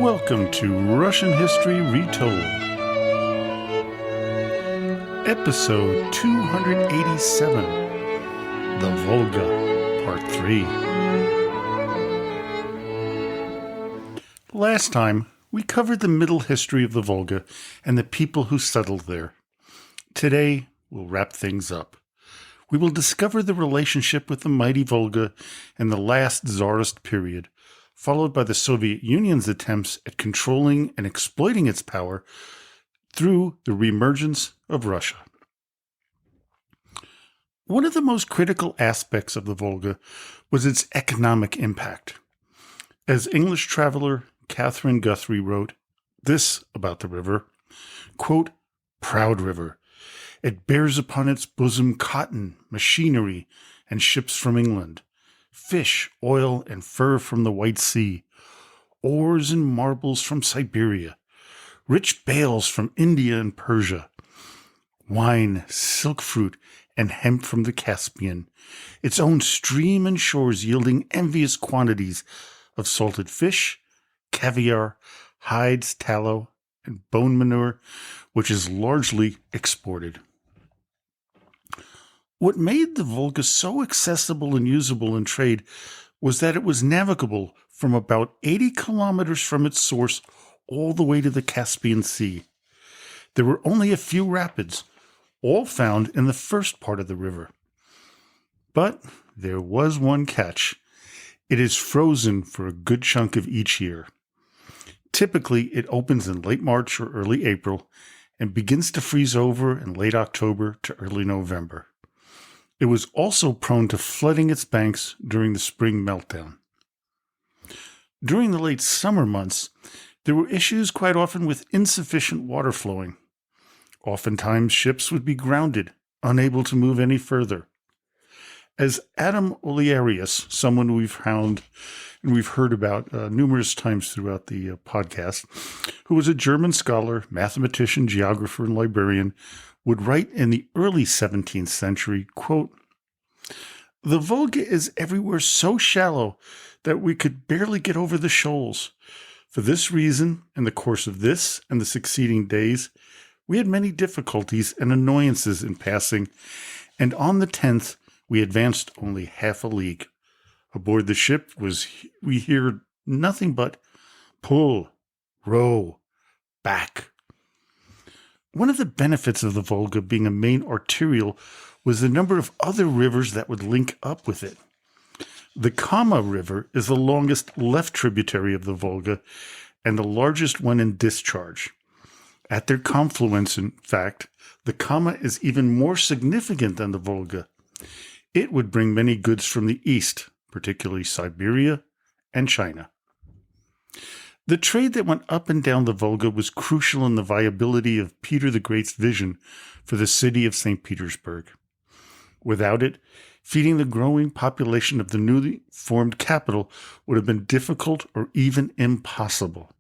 Welcome to Russian History Retold, Episode 287, The Volga, Part 3. Last time, we covered the middle history of the Volga and the people who settled there. Today, we'll wrap things up. We will discover the relationship with the mighty Volga in the last Tsarist period, followed by the Soviet Union's attempts at controlling and exploiting its power through the reemergence of Russia. One of the most critical aspects of the Volga was its economic impact. As English traveler Catherine Guthrie wrote this about the river, quote, "Proud river. It bears upon its bosom cotton, machinery, and ships from England, fish, oil, and fur from the White Sea, ores and marbles from Siberia, rich bales from India and Persia, wine, silk fruit, and hemp from the Caspian, its own stream and shores yielding envious quantities of salted fish, caviar, hides, tallow, and bone manure, which is largely exported." What made the Volga so accessible and usable in trade was that it was navigable from about 80 kilometers from its source all the way to the Caspian Sea. There were only a few rapids, all found in the first part of the river. But there was one catch. It is frozen for a good chunk of each year. Typically, it opens in late March or early April and begins to freeze over in late October to early November. It was also prone to flooding its banks during the spring meltdown. During the late summer months, there were issues quite often with insufficient water flowing. Oftentimes, ships would be grounded, unable to move any further. As Adam Olearius, someone we've found and we've heard about numerous times throughout the podcast, who was a German scholar, mathematician, geographer, and librarian, would write in the early 17th century, quote, "The Volga is everywhere so shallow that we could barely get over the shoals. For this reason, in the course of this and the succeeding days, we had many difficulties and annoyances in passing, and on the 10th we advanced only half a league. Aboard the ship we heard nothing but pull, row, back." One of the benefits of the Volga being a main arterial was the number of other rivers that would link up with it. The Kama River is the longest left tributary of the Volga and the largest one in discharge. At their confluence, in fact, the Kama is even more significant than the Volga. It would bring many goods from the east, particularly Siberia and China. The trade that went up and down the Volga was crucial in the viability of Peter the Great's vision for the city of St. Petersburg. Without it, feeding the growing population of the newly formed capital would have been difficult or even impossible.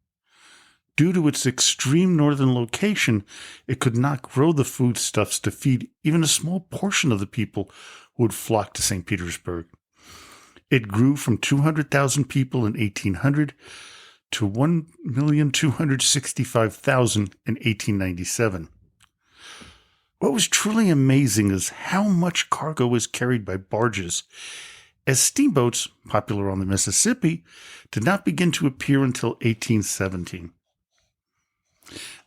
Due to its extreme northern location, it could not grow the foodstuffs to feed even a small portion of the people who would flock to St. Petersburg. It grew from 200,000 people in 1800 to 1,265,000 in 1897. What was truly amazing is how much cargo was carried by barges, as steamboats, popular on the Mississippi, did not begin to appear until 1817.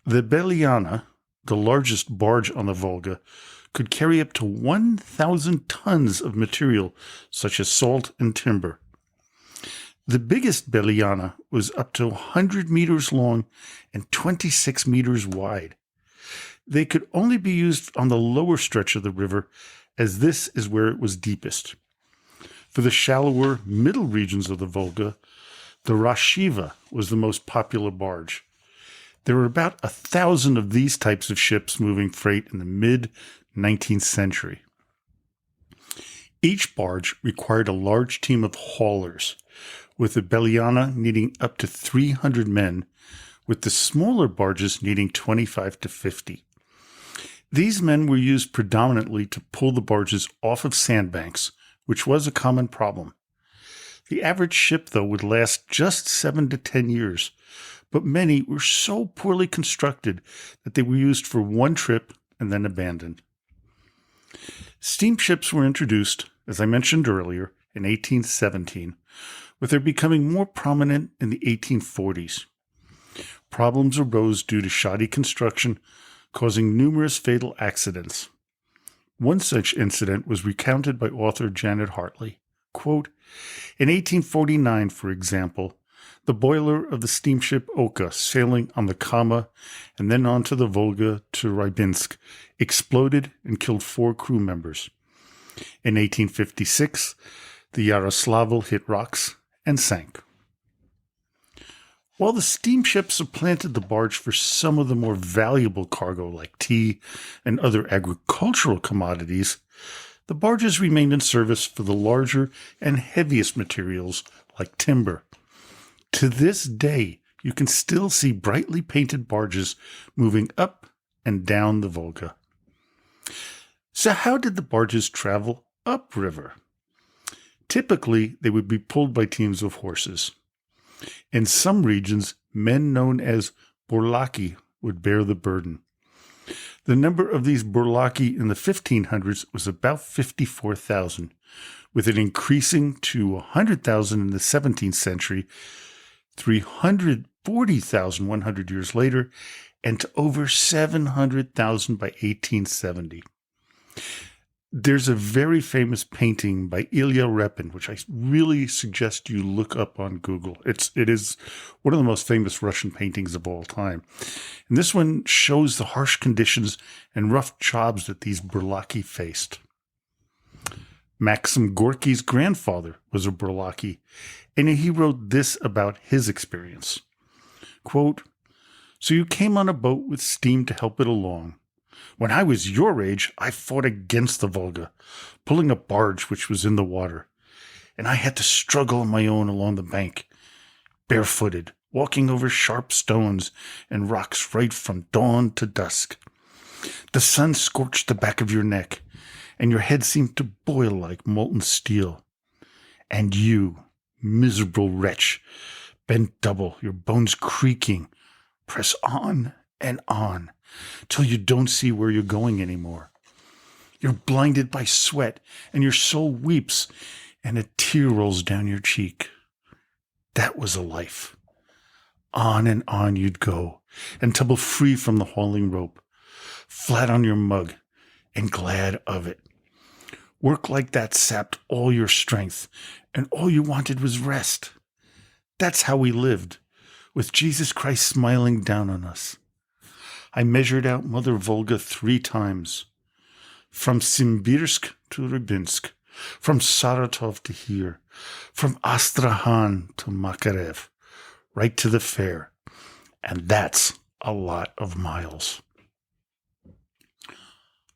The Beliana, the largest barge on the Volga, could carry up to 1,000 tons of material, such as salt and timber. The biggest Beliana was up to 100 meters long and 26 meters wide. They could only be used on the lower stretch of the river, as this is where it was deepest. For the shallower middle regions of the Volga, the Rashiva was the most popular barge. There were about 1,000 of these types of ships moving freight in the mid-19th century. Each barge required a large team of haulers, with the Beliana needing up to 300 men, with the smaller barges needing 25 to 50. These men were used predominantly to pull the barges off of sandbanks, which was a common problem. The average ship, though, would last just 7 to 10 years, but many were so poorly constructed that they were used for one trip and then abandoned. Steamships were introduced, as I mentioned earlier, in 1817, with their becoming more prominent in the 1840s. Problems arose due to shoddy construction, causing numerous fatal accidents. One such incident was recounted by author Janet Hartley. Quote, in 1849, for example, the boiler of the steamship Oka sailing on the Kama and then on to the Volga to Rybinsk exploded and killed 4 crew members. In 1856, the Yaroslavl hit rocks and sank. While the steamship supplanted the barge for some of the more valuable cargo like tea and other agricultural commodities, the barges remained in service for the larger and heaviest materials like timber. To this day, you can still see brightly painted barges moving up and down the Volga. So how did the barges travel upriver? Typically, they would be pulled by teams of horses. In some regions, men known as burlaki would bear the burden. The number of these burlaki in the 1500s was about 54,000, with it increasing to 100,000 in the 17th century, 340,000 100 years later, and to over 700,000 by 1870. There's a very famous painting by Ilya Repin, which I really suggest you look up on Google. It is one of the most famous Russian paintings of all time. And this one shows the harsh conditions and rough jobs that these burlaki faced. Maxim Gorky's grandfather was a burlaki, and he wrote this about his experience. Quote, so you came on a boat with steam to help it along. When I was your age, I fought against the Volga, pulling a barge which was in the water, and I had to struggle on my own along the bank, barefooted, walking over sharp stones and rocks right from dawn to dusk. The sun scorched the back of your neck, and your head seemed to boil like molten steel. And you, miserable wretch, bent double, your bones creaking, press on and on, till you don't see where you're going anymore. You're blinded by sweat, and your soul weeps, and a tear rolls down your cheek. That was a life. On and on you'd go, and tumble free from the hauling rope, flat on your mug, and glad of it. Work like that sapped all your strength, and all you wanted was rest. That's how we lived, with Jesus Christ smiling down on us. I measured out Mother Volga 3 times, from Simbirsk to Rybinsk, from Saratov to here, from Astrakhan to Makarev, right to the fair, and that's a lot of miles.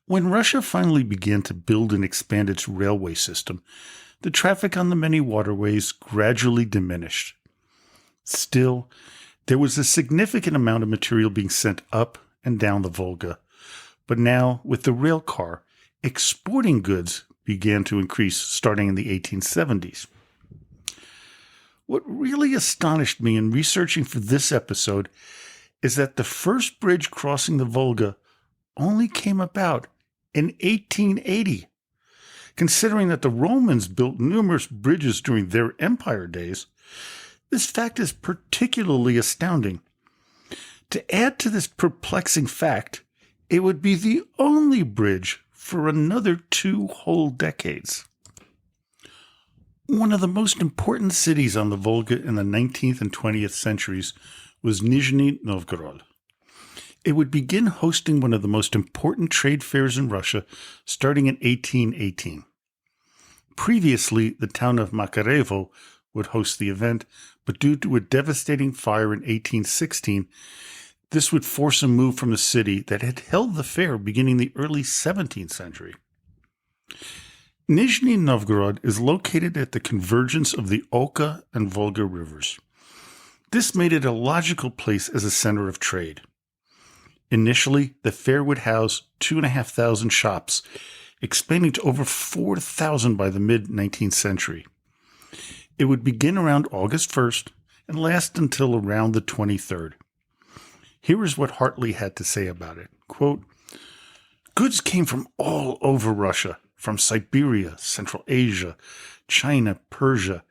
When Russia finally began to build and expand its railway system, the traffic on the many waterways gradually diminished. Still, there was a significant amount of material being sent up and down the Volga, but now, with the rail car, exporting goods began to increase starting in the 1870s. What really astonished me in researching for this episode is that the first bridge crossing the Volga only came about in 1880. Considering that the Romans built numerous bridges during their empire days, this fact is particularly astounding. To add to this perplexing fact, it would be the only bridge for another 2 whole decades. One of the most important cities on the Volga in the 19th and 20th centuries was Nizhny Novgorod. It would begin hosting one of the most important trade fairs in Russia starting in 1818. Previously, the town of Makarevo would host the event, but due to a devastating fire in 1816, this would force a move from the city that had held the fair beginning the early 17th century. Nizhny Novgorod is located at the convergence of the Oka and Volga rivers. This made it a logical place as a center of trade. Initially, the fair would house 2,500 shops, expanding to over 4,000 by the mid-19th century. It would begin around August 1st and last until around the 23rd. Here is what Hartley had to say about it. Quote, goods came from all over Russia, from Siberia, Central Asia, China, Persia,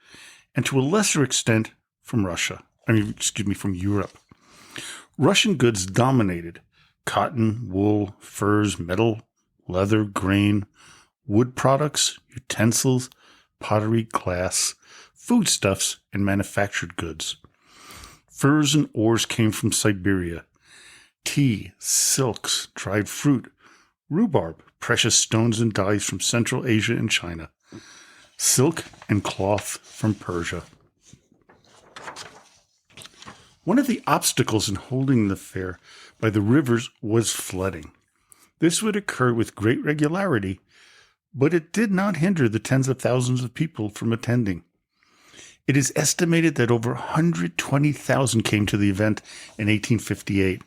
and to a lesser extent from from Europe. Russian goods dominated cotton, wool, furs, metal, leather, grain, wood products, utensils, pottery, glass, foodstuffs, and manufactured goods. Furs and ores came from Siberia. Tea, silks, dried fruit, rhubarb, precious stones and dyes from Central Asia and China. Silk and cloth from Persia. One of the obstacles in holding the fair by the rivers was flooding. This would occur with great regularity, but it did not hinder the tens of thousands of people from attending. It is estimated that over 120,000 came to the event in 1858.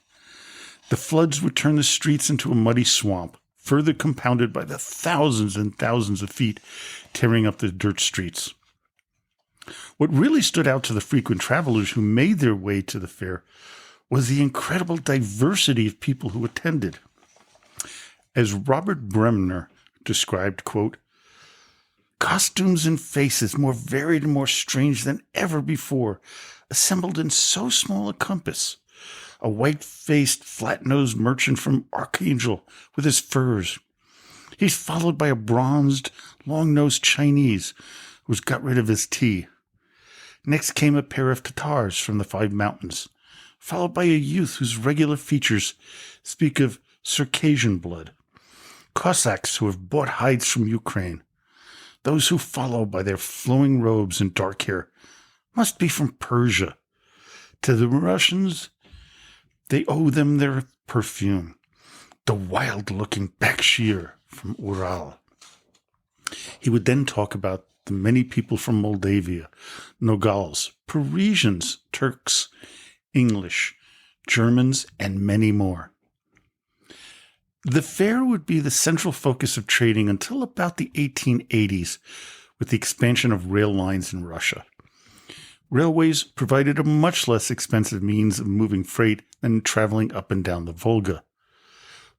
The floods would turn the streets into a muddy swamp, further compounded by the thousands and thousands of feet tearing up the dirt streets. What really stood out to the frequent travelers who made their way to the fair was the incredible diversity of people who attended. As Robert Bremner described, quote, costumes and faces more varied and more strange than ever before, assembled in so small a compass. A white-faced, flat-nosed merchant from Archangel with his furs. He's followed by a bronzed, long-nosed Chinese who's got rid of his tea. Next came a pair of Tatars from the Five Mountains, followed by a youth whose regular features speak of Circassian blood. Cossacks who have bought hides from Ukraine. Those who follow by their flowing robes and dark hair must be from Persia. To the Russians, they owe them their perfume, the wild-looking Bakshir from Ural. He would then talk about the many people from Moldavia, Nogals, Parisians, Turks, English, Germans, and many more. The fair would be the central focus of trading until about the 1880s, with the expansion of rail lines in Russia. Railways provided a much less expensive means of moving freight than traveling up and down the Volga.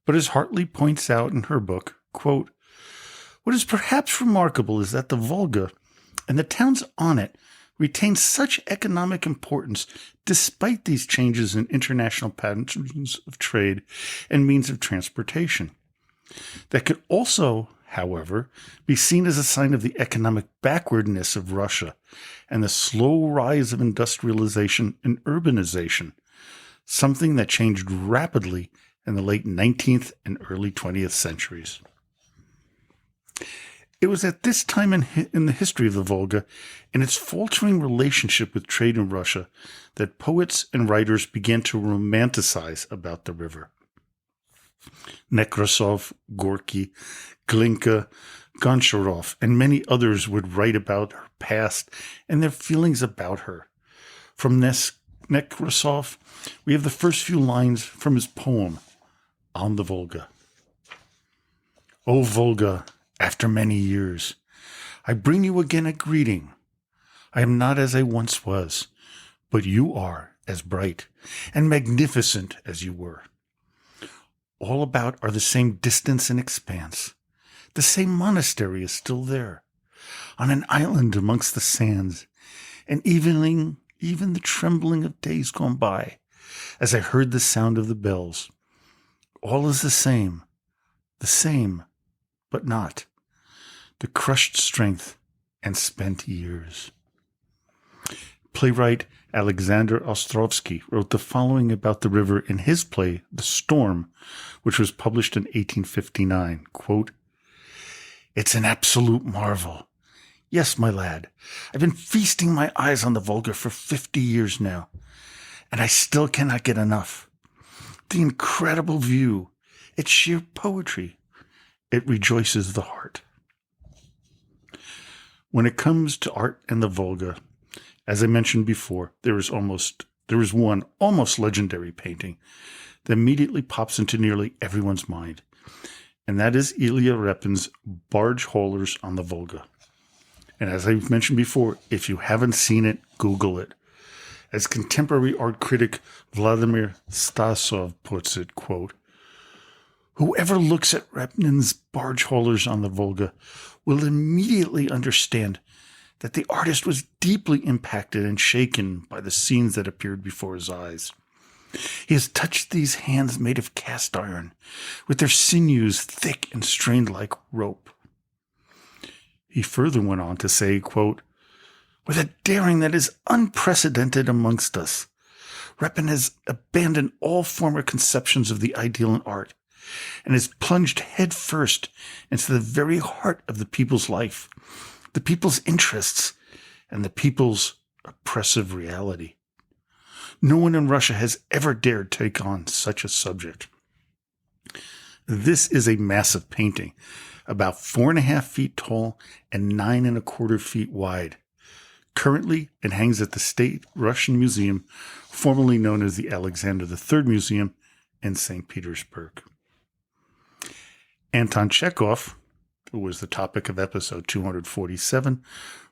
But as Hartley points out in her book, quote, what is perhaps remarkable is that the Volga and the towns on it retain such economic importance despite these changes in international patterns of trade and means of transportation. That could also, however, be seen as a sign of the economic backwardness of Russia and the slow rise of industrialization and urbanization, something that changed rapidly in the late 19th and early 20th centuries. It was at this time in the history of the Volga and its faltering relationship with trade in Russia that poets and writers began to romanticize about the river. Nekrasov, Gorky, Glinka, Goncharov, and many others would write about her past and their feelings about her. From Nekrasov, we have the first few lines from his poem, On the Volga. O Volga, after many years, I bring you again a greeting. I am not as I once was, but you are as bright and magnificent as you were. All about are the same distance and expanse. The same monastery is still there, on an island amongst the sands, and even the trembling of days gone by, as I heard the sound of the bells. All is the same, but not. The crushed strength and spent years. Playwright Alexander Ostrovsky wrote the following about the river in his play, The Storm, which was published in 1859. Quote, it's an absolute marvel. Yes, my lad, I've been feasting my eyes on the Volga for 50 years now, and I still cannot get enough. The incredible view, its sheer poetry, it rejoices the heart. When it comes to art and the Volga, as I mentioned before, there is one almost legendary painting that immediately pops into nearly everyone's mind, and that is Ilya Repin's Barge Haulers on the Volga. And as I've mentioned before, if you haven't seen it, Google it. As contemporary art critic Vladimir Stasov puts it, quote, "Whoever looks at Repnin's barge haulers on the Volga will immediately understand that the artist was deeply impacted and shaken by the scenes that appeared before his eyes. He has touched these hands made of cast iron, with their sinews thick and strained like rope." He further went on to say, quote, "With a daring that is unprecedented amongst us, Repin has abandoned all former conceptions of the ideal in art and has plunged headfirst into the very heart of the people's life, the people's interests, and the people's oppressive reality. No one in Russia has ever dared take on such a subject." This is a massive painting, about 4.5 feet tall and 9.25 feet wide. Currently, it hangs at the State Russian Museum, formerly known as the Alexander III Museum in St. Petersburg. Anton Chekhov, who was the topic of episode 247,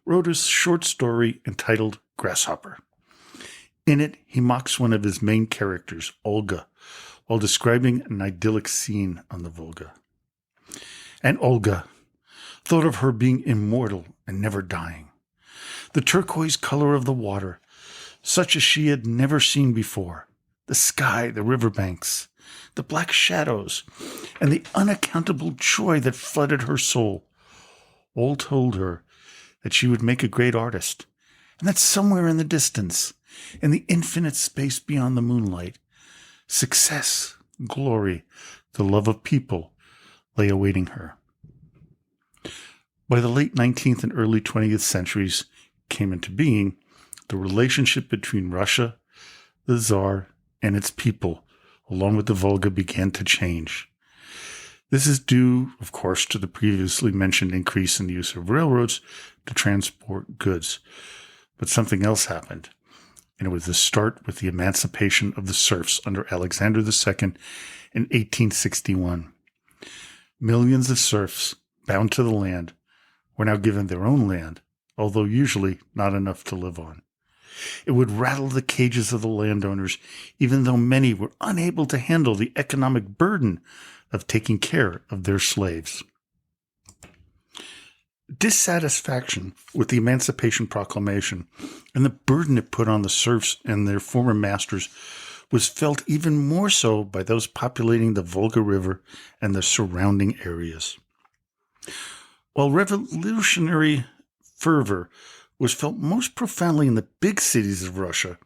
wrote a short story entitled Grasshopper. In it, he mocks one of his main characters, Olga, while describing an idyllic scene on the Volga. And Olga thought of her being immortal and never dying. The turquoise color of the water, such as she had never seen before, the sky, the riverbanks, the black shadows, and the unaccountable joy that flooded her soul, all told her that she would make a great artist, and that somewhere in the distance, in the infinite space beyond the moonlight, success, glory, the love of people lay awaiting her. By the late 19th and early 20th centuries came into being, the relationship between Russia, the Tsar, and its people, along with the Volga, began to change. This is due, of course, to the previously mentioned increase in the use of railroads to transport goods. But something else happened, and it was the start with the emancipation of the serfs under Alexander II in 1861. Millions of serfs, bound to the land, were now given their own land, although usually not enough to live on. It would rattle the cages of the landowners, even though many were unable to handle the economic burden of taking care of their slaves. Dissatisfaction with the Emancipation Proclamation and the burden it put on the serfs and their former masters was felt even more so by those populating the Volga River and the surrounding areas. While revolutionary fervor was felt most profoundly in the big cities of Russia,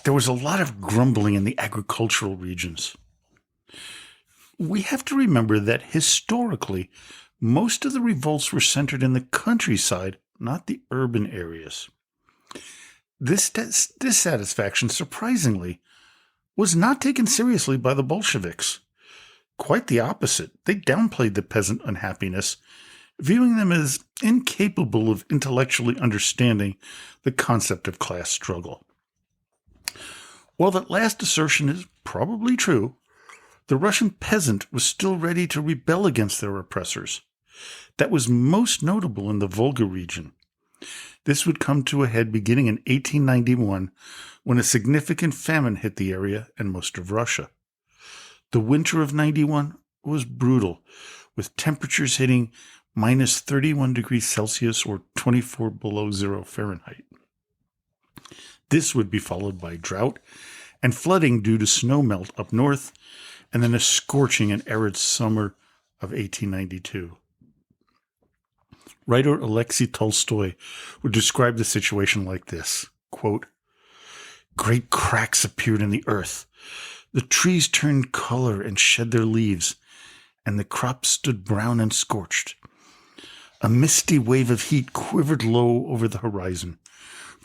there was a lot of grumbling in the agricultural regions. We have to remember that historically, most of the revolts were centered in the countryside, not the urban areas. This dissatisfaction, surprisingly, was not taken seriously by the Bolsheviks. Quite the opposite. They downplayed the peasant unhappiness, viewing them as incapable of intellectually understanding the concept of class struggle. While that last assertion is probably true, the Russian peasant was still ready to rebel against their oppressors. That was most notable in the Volga region. This would come to a head beginning in 1891, when a significant famine hit the area and most of Russia. The winter of 91 was brutal, with temperatures hitting minus 31 degrees Celsius or 24 below zero Fahrenheit. This would be followed by drought and flooding due to snowmelt up north, and then a scorching and arid summer of 1892. Writer Alexei Tolstoy would describe the situation like this, quote, "Great cracks appeared in the earth. The trees turned color and shed their leaves, and the crops stood brown and scorched. A misty wave of heat quivered low over the horizon,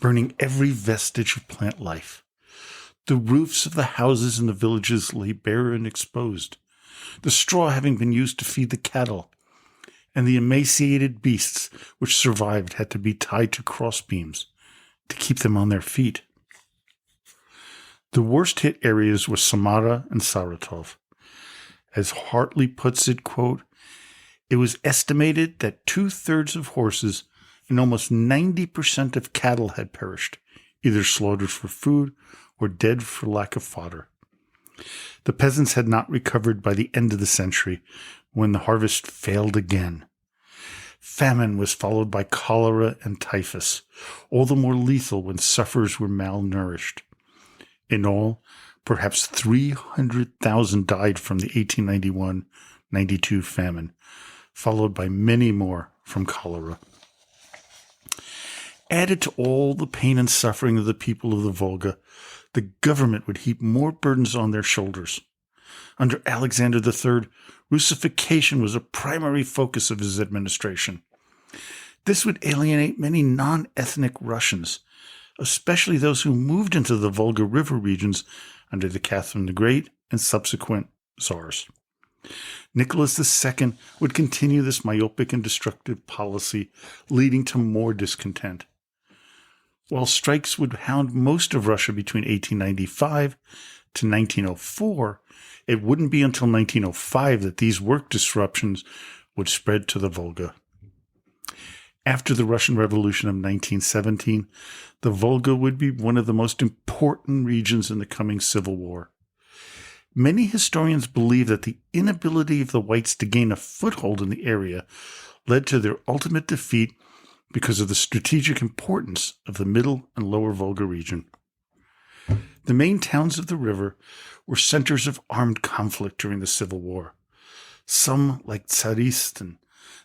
burning every vestige of plant life. The roofs of the houses in the villages lay bare and exposed, the straw having been used to feed the cattle, and the emaciated beasts which survived had to be tied to crossbeams to keep them on their feet. The worst-hit areas were Samara and Saratov. As Hartley puts it, quote, it was estimated that 2/3 of horses and almost 90% of cattle had perished, either slaughtered for food or dead for lack of fodder. The peasants had not recovered by the end of the century, when the harvest failed again. Famine was followed by cholera and typhus, all the more lethal when sufferers were malnourished. In all, perhaps 300,000 died from the 1891-92 famine, followed by many more from cholera. Added to all the pain and suffering of the people of the Volga, the government would heap more burdens on their shoulders. Under Alexander III, Russification was a primary focus of his administration. This would alienate many non-ethnic Russians, especially those who moved into the Volga River regions under the Catherine the Great and subsequent czars. Nicholas II would continue this myopic and destructive policy, leading to more discontent. While strikes would hound most of Russia between 1895 to 1904, it wouldn't be until 1905 that these work disruptions would spread to the Volga. After the Russian Revolution of 1917, the Volga would be one of the most important regions in the coming civil war. Many historians believe that the inability of the whites to gain a foothold in the area led to their ultimate defeat because of the strategic importance of the middle and lower Volga region. The main towns of the river were centers of armed conflict during the Civil War. Some, like Tsarist and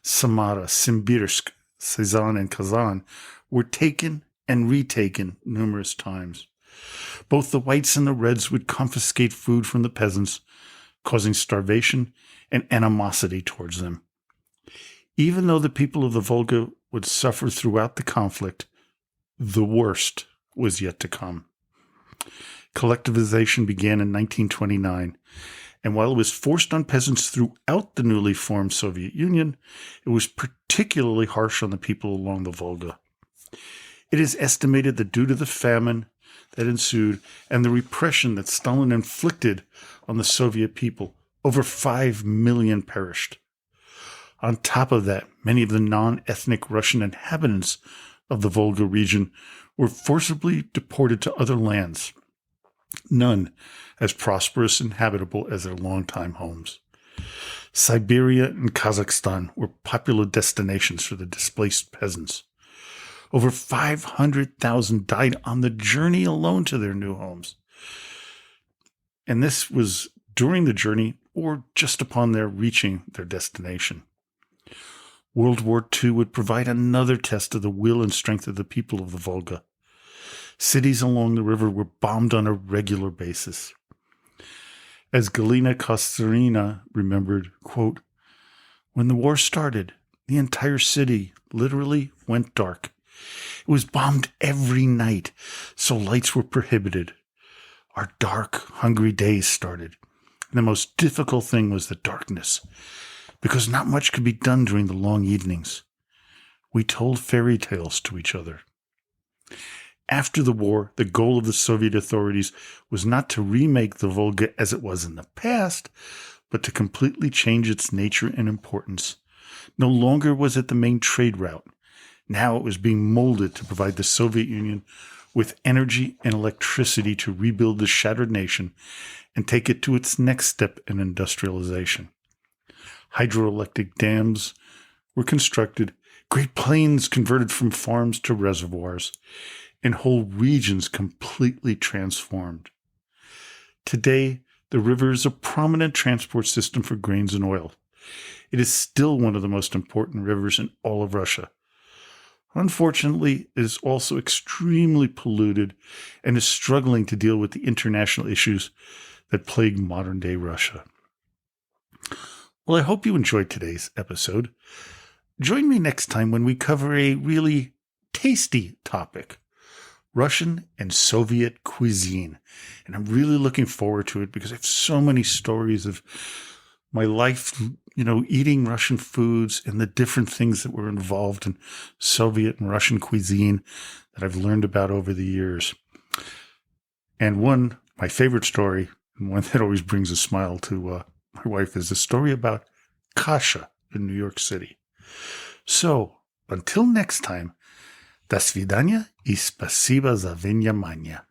Samara, Simbirsk, Sezan, and Kazan, were taken and retaken numerous times. Both the whites and the reds would confiscate food from the peasants, causing starvation and animosity towards them. Even though the people of the Volga would suffer throughout the conflict, the worst was yet to come. Collectivization began in 1929, and while it was forced on peasants throughout the newly formed Soviet Union, it was particularly harsh on the people along the Volga. It is estimated that due to the famine that ensued and the repression that Stalin inflicted on the Soviet people, over 5 million perished. On top of that, many of the non-ethnic Russian inhabitants of the Volga region were forcibly deported to other lands, none as prosperous and habitable as their longtime homes. Siberia and Kazakhstan were popular destinations for the displaced peasants. Over 500,000 died on the journey alone to their new homes. And this was during the journey or just upon their reaching their destination. World War II would provide another test of the will and strength of the people of the Volga. Cities along the river were bombed on a regular basis. As Galina Kosterina remembered, quote, "When the war started, the entire city literally went dark. It was bombed every night, so lights were prohibited. Our dark, hungry days started. And the most difficult thing was the darkness, because not much could be done during the long evenings. We told fairy tales to each other." After the war, the goal of the Soviet authorities was not to remake the Volga as it was in the past, but to completely change its nature and importance. No longer was it the main trade route. Now it was being molded to provide the Soviet Union with energy and electricity to rebuild the shattered nation and take it to its next step in industrialization. Hydroelectric dams were constructed, great plains converted from farms to reservoirs, and whole regions completely transformed. Today, the river is a prominent transport system for grains and oil. It is still one of the most important rivers in all of Russia. Unfortunately, it is also extremely polluted and is struggling to deal with the international issues that plague modern-day Russia. Well, I hope you enjoyed today's episode. Join me next time when we cover a really tasty topic: Russian and Soviet cuisine. And I'm really looking forward to it because I have so many stories of my life, eating Russian foods and the different things that were involved in Soviet and Russian cuisine that I've learned about over the years. And my favorite story, and one that always brings a smile to my wife, is the story about kasha in New York City. So until next time, До свидания и спасибо за внимание.